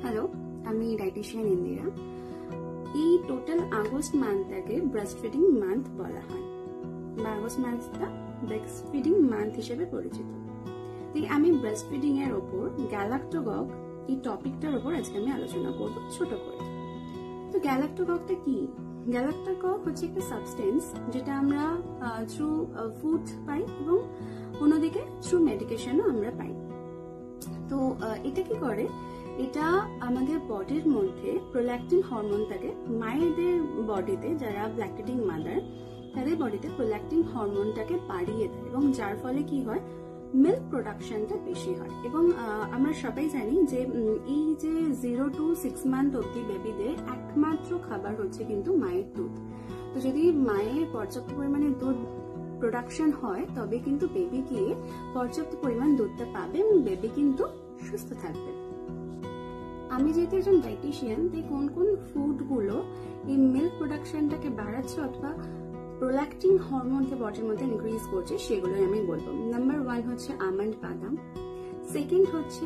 Hello, আমি dietitian Indira. এই total August মান্থটাকে ব্রেস্ট ফিডিং মান্থ বলা হয় বা আগস্ট মান্থটা ব্রেস্ট ফিডিং মান্থ হিসেবে পরিচিত। আমি ব্রেস্ট ফিডিং এর ওপর গ্যালাক্টোকক এই টপিকটার ওপর আজকে আমি আলোচনা করব ছোট করে। তো গ্যালাক্টোককটা কি? গ্যালাক্টোকক হচ্ছে একটা সাবস্টেন্স যেটা আমরা থ্রু ফুড পাই এবং অন্যদিকে থ্রু মেডিকেশনও আমরা পাই। তো এটা কি করে? এটা আমাদের বডির মধ্যে প্রোল্যাকটিন হরমোনটাকে মায়েদের বডিতে, যারা ল্যাকটেটিং মাদার তাদের বডিতে প্রোল্যাকটিন হরমোনটাকে বাড়িয়ে দেয় এবং যার ফলে কি হয়, মিল্ক প্রোডাকশনটা বেশি হয়। এবং আমরা সবাই জানি যে এই যে 0 to 6 মান্থ অব্দি বেবিদের একমাত্র খাবার হচ্ছে কিন্তু মায়ের দুধ। তো যদি মায়ের পর্যাপ্ত পরিমাণে দুধ প্রোডাকশন হয় তবে কিন্তু বেবি গিয়ে পর্যাপ্ত পরিমাণ দুধটা পাবে এবং বেবি কিন্তু সুস্থ থাকবে। আমি যেহেতু একজন ডায়েটিশিয়ান, তাই কোন কোন ফুডগুলো এই মিল্ক প্রোডাকশনটাকে বাড়াচ্ছে অথবা প্রোল্যাকটিন হরমোনকে বডির মধ্যে ইনক্রিজ করছে সেগুলোই আমি বলবো। নাম্বার 1 হচ্ছে আমন্ড বাদাম, সেকেন্ড হচ্ছে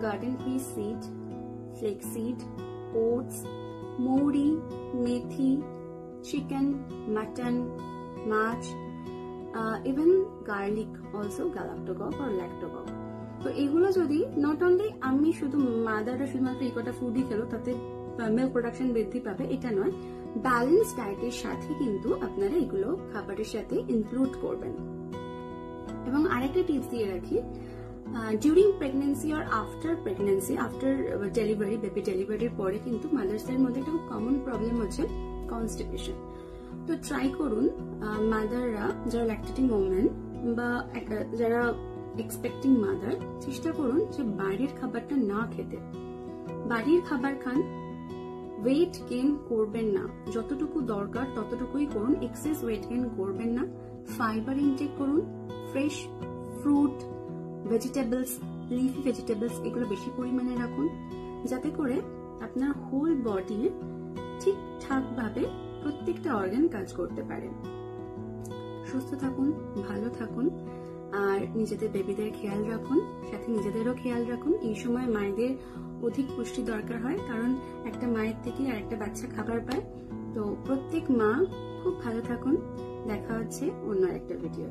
garden pea seed, flax seed, oats, মৌরি, মেথি, চিকেন, মাটন, মাছ, even garlic also galactagogue or lactogogue. তো এগুলো যদি নট অনলি আমি শুধু মাদাররা শুধুমাত্র এই কটা ফুডই খেলো তাতে মিল্ক প্রোডাকশন বৃদ্ধি পাবে এটা নয়, ব্যালেন্স ডায়েটের সাথে কিন্তু আপনারা এগুলো খাবারের সাথে ইনক্লুড করবেন। এবং আরেকটা টিপস দিয়ে রাখি, ডিউরিং প্রেগনেন্সি আর after pregnancy, after delivery, baby ডেলিভারির পরে কিন্তু মাদার্সদের মধ্যে একটা খুব কমন প্রবলেম হচ্ছে কনস্টিপেশন। তো ট্রাই করুন মাদাররা, যারা ল্যাকটেটিং ওমেন বা যারা এক্সপেক্টিং মাদার, চেষ্টা করুন যে বাইরের খাবারটা না খেতে। বাড়ির খাবার খান, ওয়েট গেইন করবেন না, যতটুকু দরকার ততটুকুই করুন, এক্সেস ওয়েট গেইন করবেন না। ফাইবার ইনটেক করুন, fresh fruit, vegetables, leafy vegetables এগুলো বেশি পরিমাণে রাখুন, যাতে করে আপনার হোল বডির ঠিকঠাক ভাবে প্রত্যেকটা অর্গান কাজ করতে পারে। সুস্থ থাকুন, ভালো থাকুন, আর নিজেদের বেবিদের খেয়াল রাখুন, সাথে নিজেদেরও খেয়াল রাখুন। এই সময় মায়েদের অধিক পুষ্টি দরকার হয়, কারণ একটা মায়ের থেকে আর একটা বাচ্চা খাবার পায়। তো প্রত্যেক মা খুব ভালো থাকুন। দেখা হচ্ছে অন্য একটা ভিডিও।